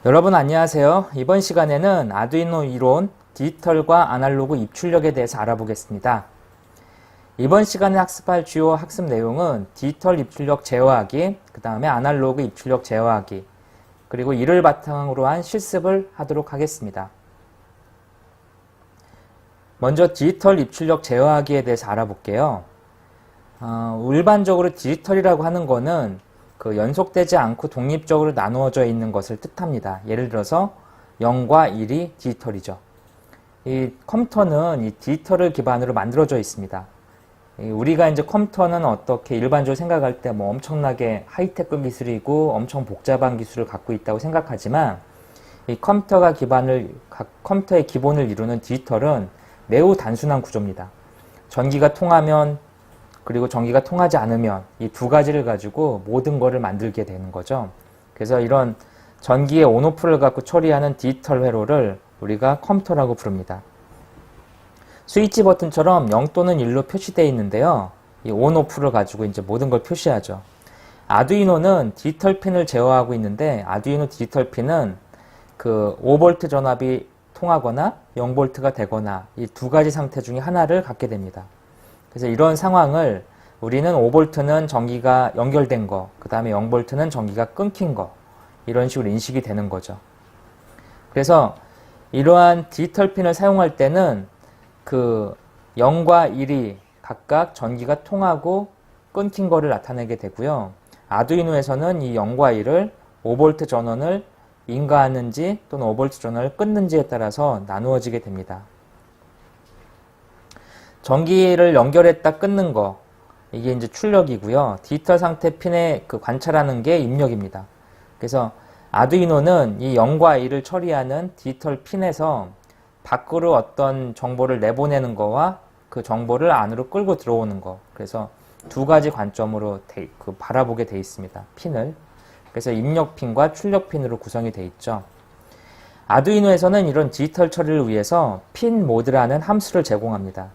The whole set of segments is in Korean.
여러분 안녕하세요. 이번 시간에는 아두이노 이론, 디지털과 아날로그 입출력에 대해서 알아보겠습니다. 이번 시간에 학습할 주요 학습 내용은 디지털 입출력 제어하기, 그 다음에 아날로그 입출력 제어하기, 그리고 이를 바탕으로 한 실습을 하도록 하겠습니다. 먼저 디지털 입출력 제어하기에 대해서 알아볼게요. 일반적으로 디지털이라고 하는 거는 연속되지 않고 독립적으로 나누어져 있는 것을 뜻합니다. 예를 들어서 0과 1이 디지털이죠. 이 컴퓨터는 이 디지털을 기반으로 만들어져 있습니다. 우리가 이제 컴퓨터는 어떻게 일반적으로 생각할 때 뭐 엄청나게 하이테크 기술이고 엄청 복잡한 기술을 갖고 있다고 생각하지만 이 컴퓨터의 기본을 이루는 디지털은 매우 단순한 구조입니다. 전기가 통하면 그리고 전기가 통하지 않으면 이 두 가지를 가지고 모든 것을 만들게 되는 거죠. 그래서 이런 전기의 온오프를 갖고 처리하는 디지털 회로를 우리가 컴퓨터라고 부릅니다. 스위치 버튼처럼 0 또는 1로 표시되어 있는데요. 이 온오프를 가지고 이제 모든 걸 표시하죠. 아두이노는 디지털 핀을 제어하고 있는데 아두이노 디지털 핀은 5V 전압이 통하거나 0V가 되거나 이 두 가지 상태 중에 하나를 갖게 됩니다. 그래서 이런 상황을 우리는 5V는 전기가 연결된 거, 그 다음에 0V는 전기가 끊긴 거, 이런 식으로 인식이 되는 거죠. 그래서 이러한 디지털 핀을 사용할 때는 0과 1이 각각 전기가 통하고 끊긴 거를 나타내게 되고요. 아두이노에서는 이 0과 1을 5V 전원을 인가하는지 또는 5V 전원을 끊는지에 따라서 나누어지게 됩니다. 전기를 연결했다 끊는 거, 이게 이제 출력이고요. 디지털 상태 핀에 관찰하는 게 입력입니다. 그래서 아두이노는 이 0과 1을 처리하는 디지털 핀에서 밖으로 어떤 정보를 내보내는 거와 그 정보를 안으로 끌고 들어오는 거. 그래서 두 가지 관점으로 바라보게 돼 있습니다. 핀을. 그래서 입력 핀과 출력 핀으로 구성이 돼 있죠. 아두이노에서는 이런 디지털 처리를 위해서 핀 모드라는 함수를 제공합니다.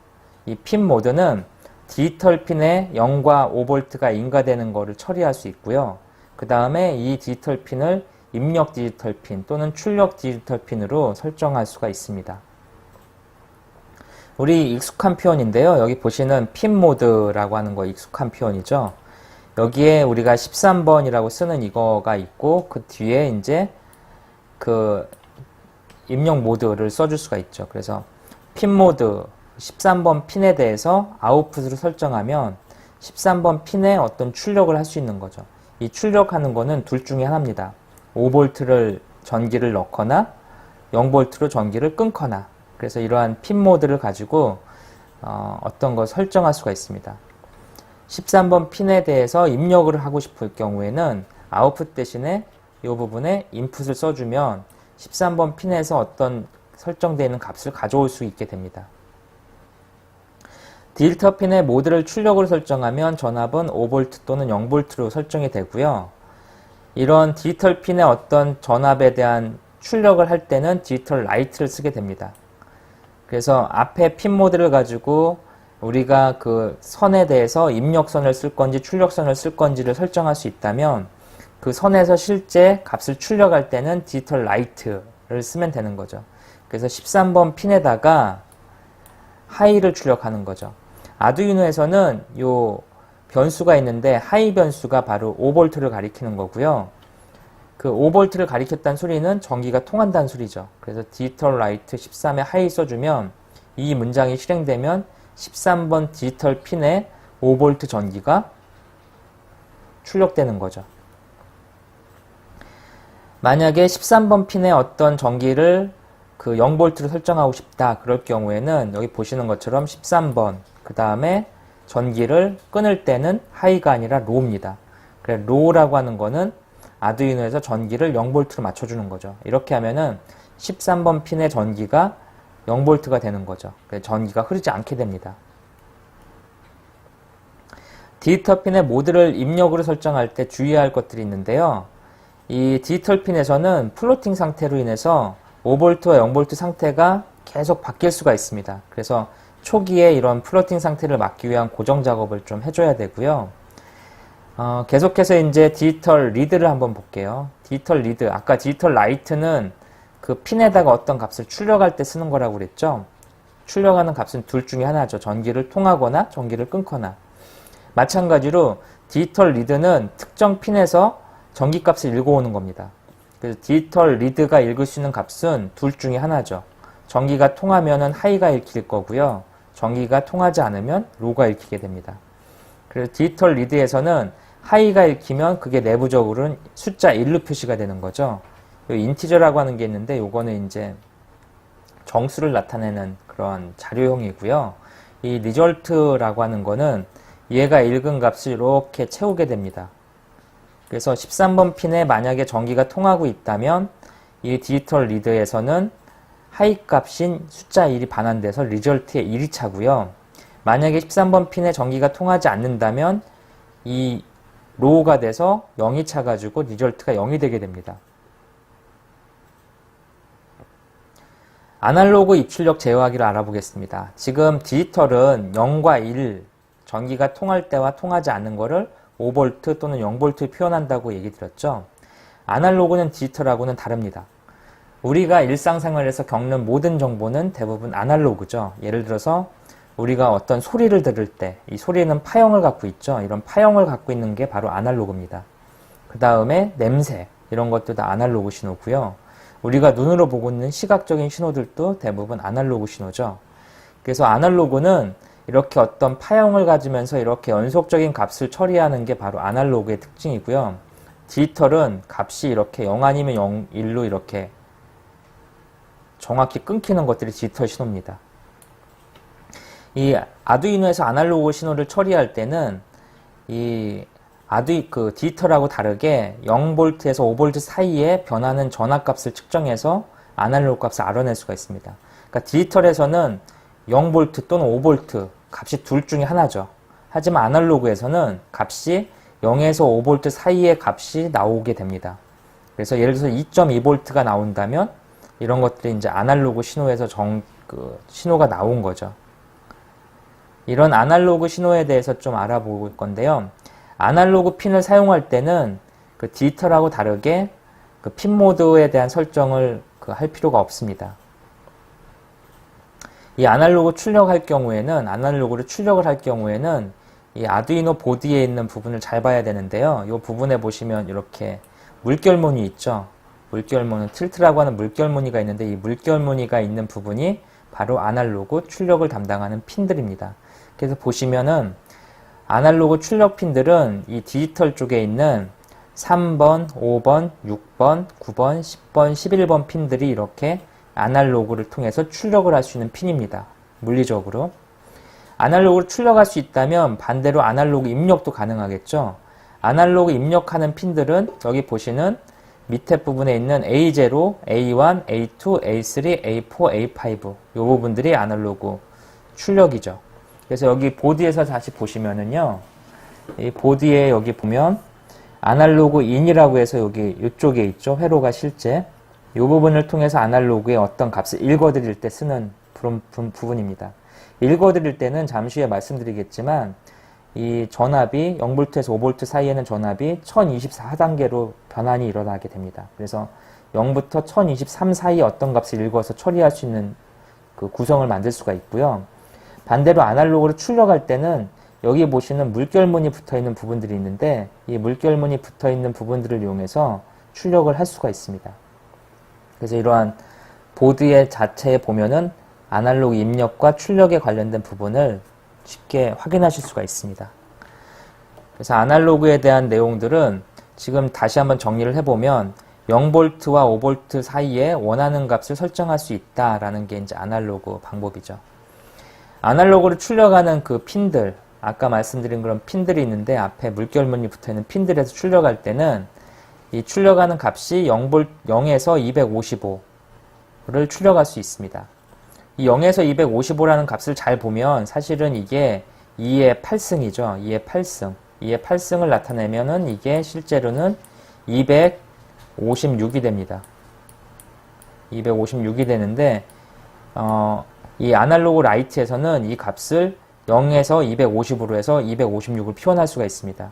이 핀 모드는 디지털 핀에 0과 5V가 인가되는 것을 처리할 수 있고요. 그 다음에 이 디지털 핀을 입력 디지털 핀 또는 출력 디지털 핀으로 설정할 수가 있습니다. 우리 익숙한 표현인데요. 여기 보시는 핀 모드라고 하는 거 익숙한 표현이죠. 여기에 우리가 13번이라고 쓰는 이거가 있고 그 뒤에 이제 입력 모드를 써줄 수가 있죠. 그래서 핀 모드 13번 핀에 대해서 아웃풋으로 설정하면 13번 핀에 어떤 출력을 할 수 있는 거죠. 이 출력하는 거는 둘 중에 하나입니다. 5V를 전기를 넣거나 0V로 전기를 끊거나. 그래서 이러한 핀 모드를 가지고 어떤 걸 설정할 수가 있습니다. 13번 핀에 대해서 입력을 하고 싶을 경우에는 아웃풋 대신에 이 부분에 인풋을 써주면 13번 핀에서 어떤 설정되어 있는 값을 가져올 수 있게 됩니다. 디지털 핀의 모드를 출력으로 설정하면 전압은 5V 또는 0V로 설정이 되고요. 이런 디지털 핀의 어떤 전압에 대한 출력을 할 때는 디지털 라이트를 쓰게 됩니다. 그래서 앞에 핀 모드를 가지고 우리가 그 선에 대해서 입력선을 쓸 건지 출력선을 쓸 건지를 설정할 수 있다면 그 선에서 실제 값을 출력할 때는 디지털 라이트를 쓰면 되는 거죠. 그래서 13번 핀에다가 하이를 출력하는 거죠. 아두이노에서는 요 변수가 있는데 하이 변수가 바로 5V를 가리키는 거고요. 그 5V를 가리켰다는 소리는 전기가 통한다는 소리죠. 그래서 디지털 라이트 13에 하이 써주면 이 문장이 실행되면 13번 디지털 핀에 5V 전기가 출력되는 거죠. 만약에 13번 핀에 어떤 전기를 0V로 설정하고 싶다. 그럴 경우에는 여기 보시는 것처럼 13번 그 다음에 전기를 끊을 때는 하이가 아니라 로우입니다. 그래 로우라고 하는 거는 아두이노에서 전기를 0V로 맞춰주는 거죠. 이렇게 하면은 13번 핀의 전기가 0V가 되는 거죠. 그래서 전기가 흐르지 않게 됩니다. 디지털 핀의 모드를 입력으로 설정할 때 주의해야 할 것들이 있는데요. 이 디지털 핀에서는 플로팅 상태로 인해서 5V와 0V 상태가 계속 바뀔 수가 있습니다. 그래서 초기에 이런 플로팅 상태를 막기 위한 고정 작업을 좀 해줘야 되고요. 계속해서 이제 디지털 리드를 한번 볼게요. 디지털 리드, 아까 디지털 라이트는 그 핀에다가 어떤 값을 출력할 때 쓰는 거라고 그랬죠. 출력하는 값은 둘 중에 하나죠. 전기를 통하거나 전기를 끊거나. 마찬가지로 디지털 리드는 특정 핀에서 전기값을 읽어오는 겁니다. 그래서 디지털 리드가 읽을 수 있는 값은 둘 중에 하나죠. 전기가 통하면은 하이가 읽힐 거고요. 전기가 통하지 않으면 로우가 읽히게 됩니다. 그래서 디지털 리드에서는 하이가 읽히면 그게 내부적으로는 숫자 1로 표시가 되는 거죠. 인티저라고 하는 게 있는데 요거는 이제 정수를 나타내는 그런 자료형이고요. 이 리절트라고 하는 거는 얘가 읽은 값을 이렇게 채우게 됩니다. 그래서 13번 핀에 만약에 전기가 통하고 있다면 이 디지털 리드에서는 하이 값인 숫자 1이 반환돼서 리절트에 1이 차고요. 만약에 13번 핀에 전기가 통하지 않는다면 이 로우가 돼서 0이 차가지고 리절트가 0이 되게 됩니다. 아날로그 입출력 제어하기를 알아보겠습니다. 지금 디지털은 0과 1, 전기가 통할 때와 통하지 않는 거를 5V 또는 0V 표현한다고 얘기 드렸죠. 아날로그는 디지털하고는 다릅니다. 우리가 일상생활에서 겪는 모든 정보는 대부분 아날로그죠. 예를 들어서 우리가 어떤 소리를 들을 때 이 소리는 파형을 갖고 있죠. 이런 파형을 갖고 있는 게 바로 아날로그입니다. 그 다음에 냄새 이런 것도 다 아날로그 신호고요. 우리가 눈으로 보고 있는 시각적인 신호들도 대부분 아날로그 신호죠. 그래서 아날로그는 이렇게 어떤 파형을 가지면서 이렇게 연속적인 값을 처리하는 게 바로 아날로그의 특징이고요. 디지털은 값이 이렇게 0 아니면 0, 1로 이렇게 정확히 끊기는 것들이 디지털 신호입니다. 이 아두이노에서 아날로그 신호를 처리할 때는 이 디지털하고 다르게 0V에서 5V 사이에 변하는 전압값을 측정해서 아날로그 값을 알아낼 수가 있습니다. 그러니까 디지털에서는 0V 또는 5V 값이 둘 중에 하나죠. 하지만 아날로그에서는 값이 0에서 5V 사이의 값이 나오게 됩니다. 그래서 예를 들어서 2.2V가 나온다면 이런 것들이 이제 아날로그 신호에서 신호가 나온 거죠. 이런 아날로그 신호에 대해서 좀 알아볼 건데요. 아날로그 핀을 사용할 때는 그 디지털하고 다르게 그 핀 모드에 대한 설정을 할 필요가 없습니다. 이 아날로그를 출력을 할 경우에는 이 아두이노 보드에 있는 부분을 잘 봐야 되는데요. 이 부분에 보시면 이렇게 물결무늬 있죠. 틸트라고 하는 물결무늬가 있는데 이 물결무늬가 있는 부분이 바로 아날로그 출력을 담당하는 핀들입니다. 그래서 보시면은 아날로그 출력 핀들은 이 디지털 쪽에 있는 3번, 5번, 6번, 9번, 10번, 11번 핀들이 이렇게 아날로그를 통해서 출력을 할 수 있는 핀입니다. 물리적으로. 아날로그를 출력할 수 있다면 반대로 아날로그 입력도 가능하겠죠. 아날로그 입력하는 핀들은 여기 보시는 밑에 부분에 있는 A0, A1, A2, A3, A4, A5 이 부분들이 아날로그 출력이죠. 그래서 여기 보드에서 다시 보시면은요, 이 보드에 여기 보면 아날로그 인이라고 해서 여기 이쪽에 있죠. 회로가 실제. 이 부분을 통해서 아날로그의 어떤 값을 읽어드릴 때 쓰는 부분입니다. 읽어드릴 때는 잠시 후에 말씀드리겠지만 이 전압이 0V에서 5V 사이에는 전압이 1024단계로 변환이 일어나게 됩니다. 그래서 0부터 1023 사이에 어떤 값을 읽어서 처리할 수 있는 그 구성을 만들 수가 있고요. 반대로 아날로그를 출력할 때는 여기 보시는 물결무늬 붙어있는 부분들이 있는데 이 물결무늬 붙어있는 부분들을 이용해서 출력을 할 수가 있습니다. 그래서 이러한 보드의 자체에 보면은 아날로그 입력과 출력에 관련된 부분을 쉽게 확인하실 수가 있습니다. 그래서 아날로그에 대한 내용들은 지금 다시 한번 정리를 해보면 0V와 5V 사이에 원하는 값을 설정할 수 있다라는 게 이제 아날로그 방법이죠. 아날로그를 출력하는 그 핀들, 아까 말씀드린 그런 핀들이 있는데 앞에 물결무늬 붙어있는 핀들에서 출력할 때는 이 출력하는 값이 0에서 255를 출력할 수 있습니다. 이 0에서 255라는 값을 잘 보면 사실은 이게 2의 8승이죠. 2의 8승. 2의 8승을 나타내면은 이게 실제로는 256이 됩니다. 256이 되는데, 이 아날로그 라이트에서는 이 값을 0에서 250으로 해서 256을 표현할 수가 있습니다.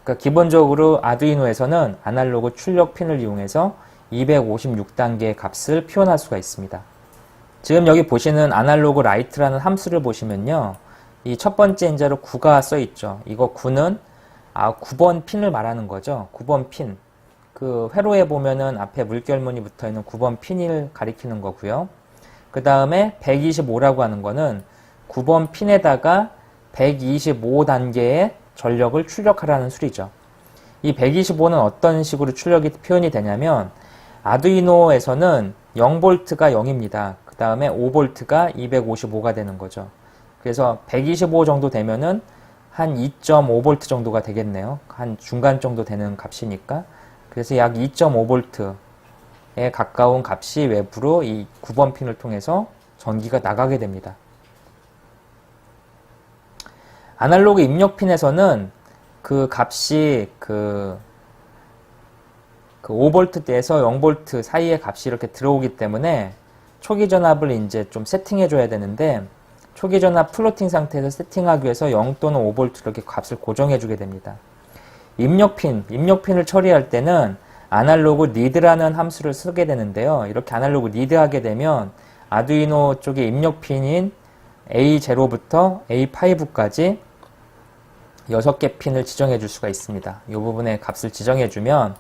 그러니까 기본적으로 아두이노에서는 아날로그 출력 핀을 이용해서 256단계의 값을 표현할 수가 있습니다. 지금 여기 보시는 아날로그 라이트라는 함수를 보시면요. 이 첫 번째 인자로 9가 써 있죠. 이거 9는 9번 핀을 말하는 거죠. 9번 핀. 그 회로에 보면은 앞에 물결문이 붙어 있는 9번 핀을 가리키는 거고요. 그 다음에 125라고 하는 거는 9번 핀에다가 125단계의 전력을 출력하라는 수리죠. 이 125는 어떤 식으로 출력이 표현이 되냐면 아두이노에서는 0V가 0입니다. 그 다음에 5V가 255가 되는 거죠. 그래서 125 정도 되면은 한 2.5V 정도가 되겠네요. 한 중간 정도 되는 값이니까. 그래서 약 2.5V에 가까운 값이 외부로 이 9번 핀을 통해서 전기가 나가게 됩니다. 아날로그 입력 핀에서는 그 값이 그 5V대에서 0V 사이의 값이 이렇게 들어오기 때문에 초기 전압을 이제 좀 세팅해 줘야 되는데 초기 전압 플로팅 상태에서 세팅하기 위해서 0 또는 5V 이렇게 값을 고정해 주게 됩니다. 입력핀을 처리할 때는 아날로그 리드라는 함수를 쓰게 되는데요. 이렇게 아날로그 리드하게 되면 아두이노 쪽의 입력핀인 A0부터 A5까지 6개 핀을 지정해 줄 수가 있습니다. 이 부분에 값을 지정해 주면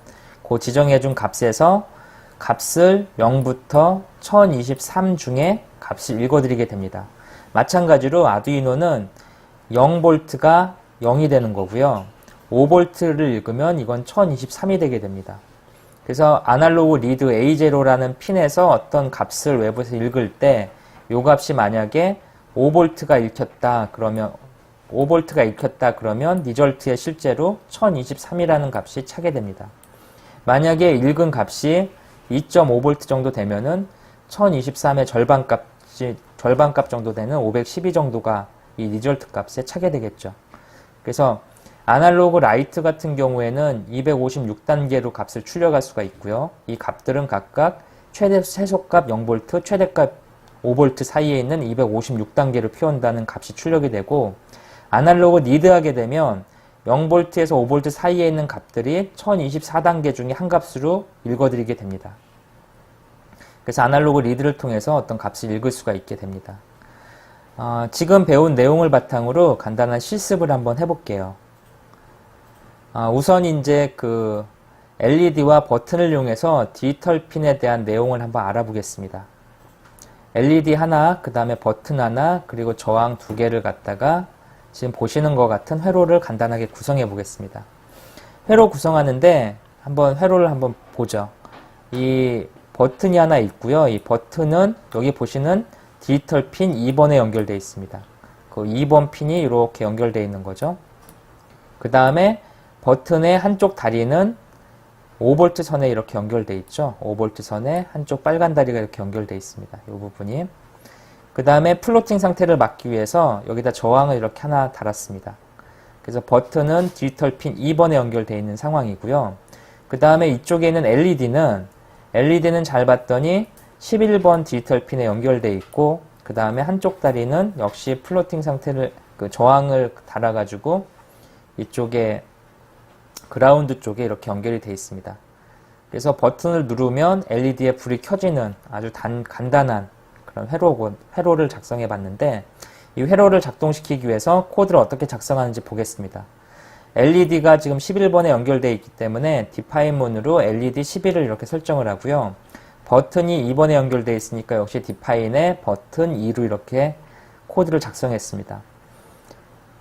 그 지정해 준 값에서 값을 0부터 1023 중에 값을 읽어드리게 됩니다. 마찬가지로 아두이노는 0V가 0이 되는 거고요. 5V를 읽으면 이건 1023이 되게 됩니다. 그래서 아날로그 리드 A0라는 핀에서 어떤 값을 외부에서 읽을 때 이 값이 만약에 5V가 읽혔다 그러면 리절트에 실제로 1023이라는 값이 차게 됩니다. 만약에 읽은 값이 2.5V 정도 되면은 1023의 절반값 정도 되는 512 정도가 이 리절트 값에 차게 되겠죠. 그래서 아날로그 라이트 같은 경우에는 256단계로 값을 출력할 수가 있고요. 이 값들은 각각 최소값 0V, 최대값 5V 사이에 있는 256단계로 표현한다는 값이 출력이 되고 아날로그 리드하게 되면 0V에서 5V 사이에 있는 값들이 1024단계 중에 한 값으로 읽어드리게 됩니다. 그래서 아날로그 리드를 통해서 어떤 값을 읽을 수가 있게 됩니다. 지금 배운 내용을 바탕으로 간단한 실습을 한번 해볼게요. 우선 이제 그 LED와 버튼을 이용해서 디지털 핀에 대한 내용을 한번 알아보겠습니다. LED 하나, 그 다음에 버튼 하나, 그리고 저항 2개를 갖다가 지금 보시는 것 같은 회로를 간단하게 구성해 보겠습니다. 회로 구성하는데 회로를 한번 보죠. 이 버튼이 하나 있고요. 이 버튼은 여기 보시는 디지털 핀 2번에 연결되어 있습니다. 그 2번 핀이 이렇게 연결되어 있는 거죠. 그 다음에 버튼의 한쪽 다리는 5V 선에 이렇게 연결되어 있죠. 5V 선에 한쪽 빨간 다리가 이렇게 연결되어 있습니다. 이 부분이. 그 다음에 플로팅 상태를 막기 위해서 여기다 저항을 이렇게 하나 달았습니다. 그래서 버튼은 디지털 핀 2번에 연결되어 있는 상황이고요. 그 다음에 이쪽에 있는 LED는 잘 봤더니 11번 디지털 핀에 연결되어 있고 그 다음에 한쪽 다리는 역시 플로팅 상태를 저항을 달아가지고 이쪽에 그라운드 쪽에 이렇게 연결이 되어 있습니다. 그래서 버튼을 누르면 LED에 불이 켜지는 아주 간단한 그런 회로를 작성해 봤는데 이 회로를 작동시키기 위해서 코드를 어떻게 작성하는지 보겠습니다. LED가 지금 11번에 연결되어 있기 때문에 디파인문으로 LED 11을 이렇게 설정을 하고요. 버튼이 2번에 연결되어 있으니까 역시 디파인에 버튼 2로 이렇게 코드를 작성했습니다.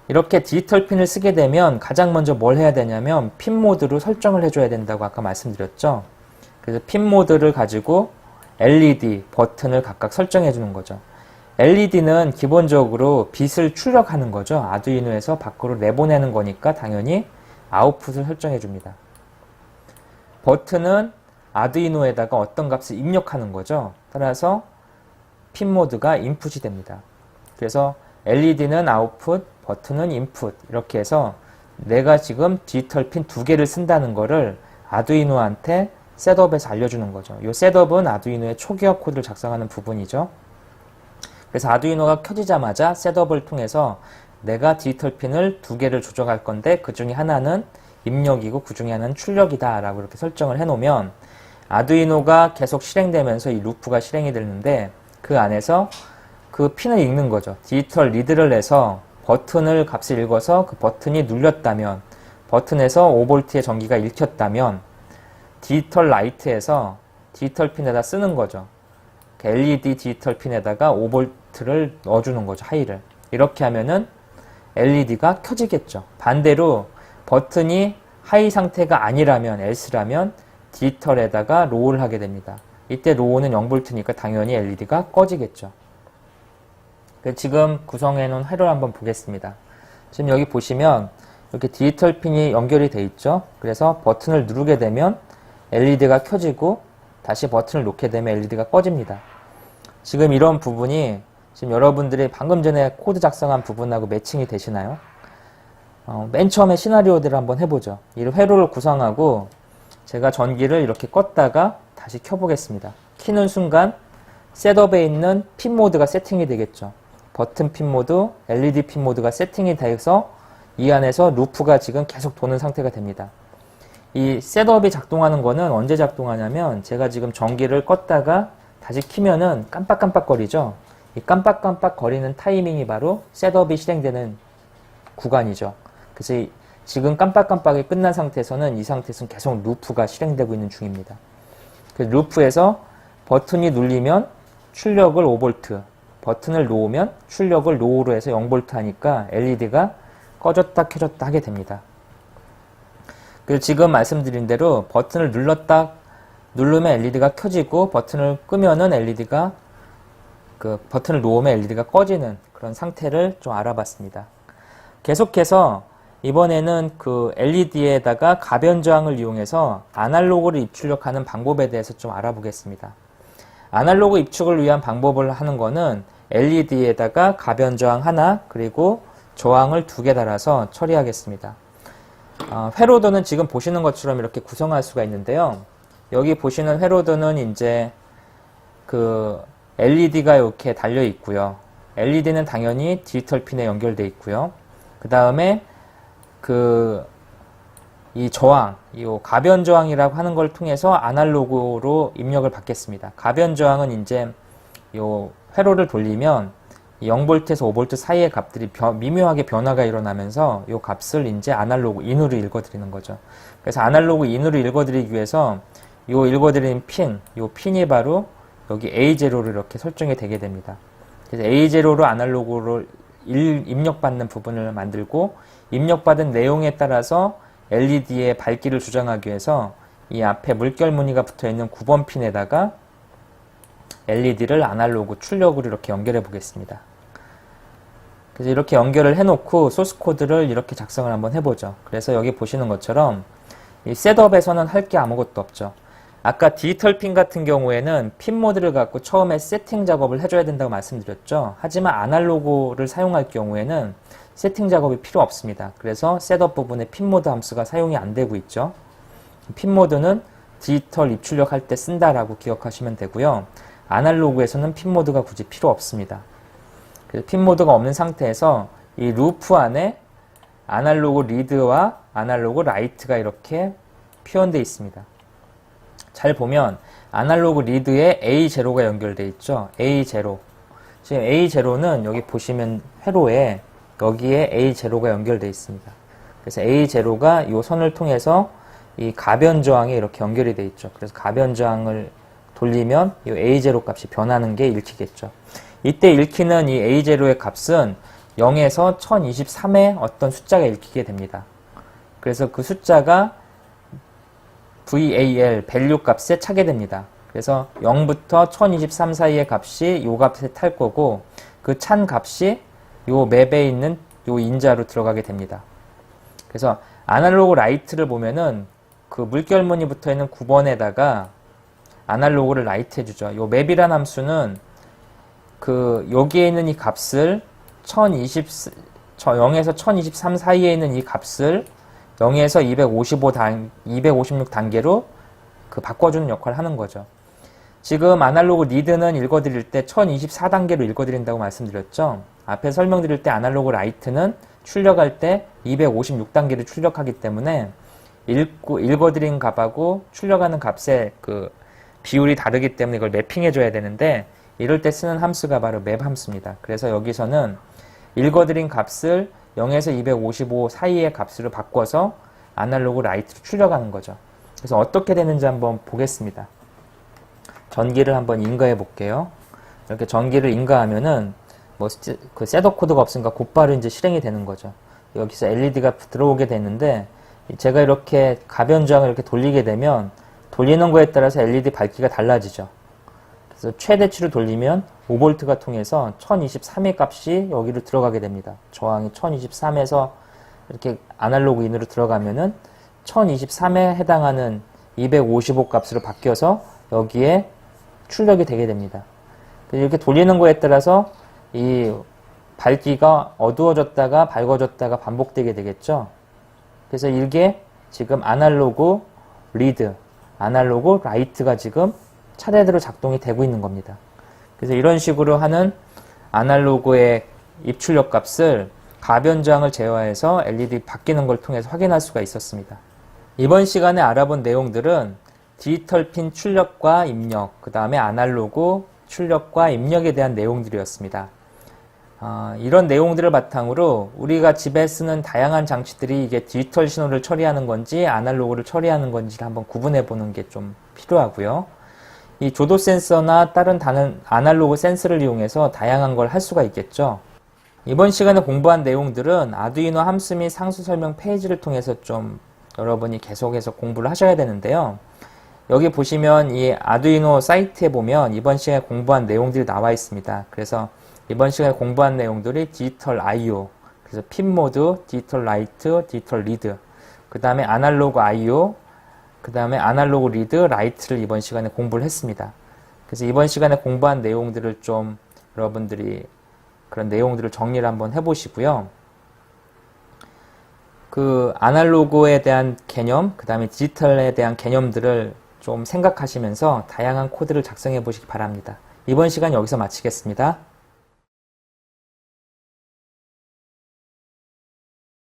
이렇게 디지털 핀을 쓰게 되면 가장 먼저 뭘 해야 되냐면 핀 모드로 설정을 해줘야 된다고 아까 말씀드렸죠. 그래서 핀 모드를 가지고 LED, 버튼을 각각 설정해 주는 거죠. LED는 기본적으로 빛을 출력하는 거죠. 아두이노에서 밖으로 내보내는 거니까 당연히 아웃풋을 설정해 줍니다. 버튼은 아두이노에다가 어떤 값을 입력하는 거죠. 따라서 핀 모드가 인풋이 됩니다. 그래서 LED는 아웃풋, 버튼은 인풋 이렇게 해서 내가 지금 디지털 핀 2개를 쓴다는 거를 아두이노한테 셋업에서 알려주는 거죠. 이 셋업은 아두이노의 초기화 코드를 작성하는 부분이죠. 그래서 아두이노가 켜지자마자 셋업을 통해서 내가 디지털 핀을 2개를 조정할 건데 그 중에 하나는 입력이고 그 중에 하나는 출력이다 라고 이렇게 설정을 해 놓으면 아두이노가 계속 실행되면서 이 루프가 실행이 되는데 그 안에서 그 핀을 읽는 거죠. 디지털 리드를 내서 버튼을 값을 읽어서 그 버튼이 눌렸다면 버튼에서 5V의 전기가 읽혔다면 디지털 라이트에서 디지털 핀에다 쓰는 거죠. LED 디지털 핀에다가 5V를 넣어주는 거죠. 하이를. 이렇게 하면은 LED가 켜지겠죠. 반대로 버튼이 하이 상태가 아니라면 else라면 디지털에다가 로우를 하게 됩니다. 이때 로우는 0V니까 당연히 LED가 꺼지겠죠. 지금 구성해 놓은 회로를 한번 보겠습니다. 지금 여기 보시면 이렇게 디지털 핀이 연결이 돼 있죠. 그래서 버튼을 누르게 되면 LED가 켜지고 다시 버튼을 놓게 되면 LED가 꺼집니다. 지금 이런 부분이 지금 여러분들이 방금 전에 코드 작성한 부분하고 매칭이 되시나요? 맨 처음에 시나리오들을 한번 해보죠. 이 회로를 구성하고 제가 전기를 이렇게 껐다가 다시 켜보겠습니다. 키는 순간 셋업에 있는 핀 모드가 세팅이 되겠죠. 버튼 핀 모드, LED 핀 모드가 세팅이 돼서 이 안에서 루프가 지금 계속 도는 상태가 됩니다. 이 셋업이 작동하는 거는 언제 작동하냐면 제가 지금 전기를 껐다가 다시 키면은 깜빡깜빡거리죠. 이 깜빡깜빡거리는 타이밍이 바로 셋업이 실행되는 구간이죠. 그래서 지금 깜빡깜빡이 끝난 상태에서는 이 상태에서는 계속 루프가 실행되고 있는 중입니다. 그 루프에서 버튼이 눌리면 출력을 5V, 버튼을 놓으면 출력을 로우로 해서 0V 하니까 LED가 꺼졌다 켜졌다 하게 됩니다. 그리고 지금 말씀드린 대로 버튼을 누르면 LED가 켜지고 버튼을 끄면은 LED가 버튼을 놓으면 LED가 꺼지는 그런 상태를 좀 알아봤습니다. 계속해서 이번에는 그 LED에다가 가변 저항을 이용해서 아날로그를 입출력하는 방법에 대해서 좀 알아보겠습니다. 아날로그 입축을 위한 방법을 하는 거는 LED에다가 가변 저항 하나 그리고 저항을 2개 달아서 처리하겠습니다. 회로드는 지금 보시는 것처럼 이렇게 구성할 수가 있는데요. 여기 보시는 회로드는 이제 그 LED가 이렇게 달려 있고요. LED는 당연히 디지털 핀에 연결되어 있고요. 그 다음에 이 저항, 이 가변 저항이라고 하는 걸 통해서 아날로그로 입력을 받겠습니다. 가변 저항은 이제 요 회로를 돌리면 0V에서 5V 사이의 값들이 미묘하게 변화가 일어나면서 이 값을 이제 아날로그 인으로 읽어드리는 거죠. 그래서 아날로그 인으로 읽어드리기 위해서 이 읽어드리는 이 핀이 바로 여기 A0를 이렇게 설정이 되게 됩니다. 그래서 A0로 아날로그로 입력받는 부분을 만들고 입력받은 내용에 따라서 LED의 밝기를 조정하기 위해서 이 앞에 물결 무늬가 붙어 있는 9번 핀에다가 LED를 아날로그 출력으로 이렇게 연결해 보겠습니다. 그래서 이렇게 연결을 해놓고 소스 코드를 이렇게 작성을 한번 해보죠. 그래서 여기 보시는 것처럼 이 셋업에서는 할 게 아무것도 없죠. 아까 디지털 핀 같은 경우에는 핀 모드를 갖고 처음에 세팅 작업을 해줘야 된다고 말씀드렸죠. 하지만 아날로그를 사용할 경우에는 세팅 작업이 필요 없습니다. 그래서 셋업 부분에 핀 모드 함수가 사용이 안 되고 있죠. 핀 모드는 디지털 입출력할 때 쓴다라고 기억하시면 되고요. 아날로그에서는 핀 모드가 굳이 필요 없습니다. 그래서 핀 모드가 없는 상태에서 이 루프 안에 아날로그 리드와 아날로그 라이트가 이렇게 표현되어 있습니다. 잘 보면 아날로그 리드에 A0가 연결되어 있죠. A0. 지금 A0는 여기 보시면 회로에 여기에 A0가 연결되어 있습니다. 그래서 A0가 이 선을 통해서 이 가변 저항에 이렇게 연결이 되어 있죠. 그래서 가변 저항을 돌리면 이 A0 값이 변하는 게 읽히겠죠. 이때 읽히는 이 A0의 값은 0에서 1023의 어떤 숫자가 읽히게 됩니다. 그래서 그 숫자가 VAL, value 값에 차게 됩니다. 그래서 0부터 1023 사이의 값이 요 값에 탈 거고 그 찬 값이 요 맵에 있는 요 인자로 들어가게 됩니다. 그래서 아날로그 라이트를 보면은 그 물결 무늬 붙어 있는 9번에다가 아날로그를 라이트 해주죠. 요 맵이란 함수는 여기에 있는 이 값을 0에서 1023 사이에 있는 이 값을 0에서 256 단계로 바꿔주는 역할을 하는 거죠. 지금 아날로그 리드는 읽어드릴 때 1024단계로 읽어드린다고 말씀드렸죠. 앞에 설명드릴 때 아날로그 라이트는 출력할 때 256단계를 출력하기 때문에 읽어드린 값하고 출력하는 값의 그 비율이 다르기 때문에 이걸 매핑해줘야 되는데, 이럴 때 쓰는 함수가 바로 맵 함수입니다. 그래서 여기서는 읽어드린 값을 0에서 255 사이의 값으로 바꿔서 아날로그 라이트로 출력하는 거죠. 그래서 어떻게 되는지 한번 보겠습니다. 전기를 한번 인가해 볼게요. 이렇게 전기를 인가하면은 그 셋업 코드가 없으니까 곧바로 이제 실행이 되는 거죠. 여기서 LED가 들어오게 되는데, 제가 이렇게 가변저항을 이렇게 돌리게 되면 돌리는 거에 따라서 LED 밝기가 달라지죠. 그래서 최대치로 돌리면 5V가 통해서 1023의 값이 여기로 들어가게 됩니다. 저항이 1023에서 이렇게 아날로그 인으로 들어가면은 1023에 해당하는 255 값으로 바뀌어서 여기에 출력이 되게 됩니다. 이렇게 돌리는 거에 따라서 이 밝기가 어두워졌다가 밝아졌다가 반복되게 되겠죠. 그래서 이게 지금 아날로그 리드, 아날로그 라이트가 지금 차례대로 작동이 되고 있는 겁니다. 그래서 이런 식으로 하는 아날로그의 입출력 값을 가변저항을 제어해서 LED 바뀌는 걸 통해서 확인할 수가 있었습니다. 이번 시간에 알아본 내용들은 디지털 핀 출력과 입력, 그 다음에 아날로그 출력과 입력에 대한 내용들이었습니다. 이런 내용들을 바탕으로 우리가 집에 쓰는 다양한 장치들이 이게 디지털 신호를 처리하는 건지 아날로그를 처리하는 건지를 한번 구분해 보는 게 좀 필요하고요. 이 조도 센서나 다른 아날로그 센서를 이용해서 다양한 걸 할 수가 있겠죠. 이번 시간에 공부한 내용들은 아두이노 함수 및 상수 설명 페이지를 통해서 좀 여러분이 계속해서 공부를 하셔야 되는데요. 여기 보시면 이 아두이노 사이트에 보면 이번 시간에 공부한 내용들이 나와 있습니다. 그래서 이번 시간에 공부한 내용들이 디지털 I/O, 그래서 핀 모드, 디지털 라이트, 디지털 리드, 그 다음에 아날로그 I/O, 그 다음에 아날로그 리드, 라이트를 이번 시간에 공부를 했습니다. 그래서 이번 시간에 공부한 내용들을 좀 여러분들이 그런 내용들을 정리를 한번 해보시고요. 그 아날로그에 대한 개념, 그 다음에 디지털에 대한 개념들을 좀 생각하시면서 다양한 코드를 작성해 보시기 바랍니다. 이번 시간 여기서 마치겠습니다.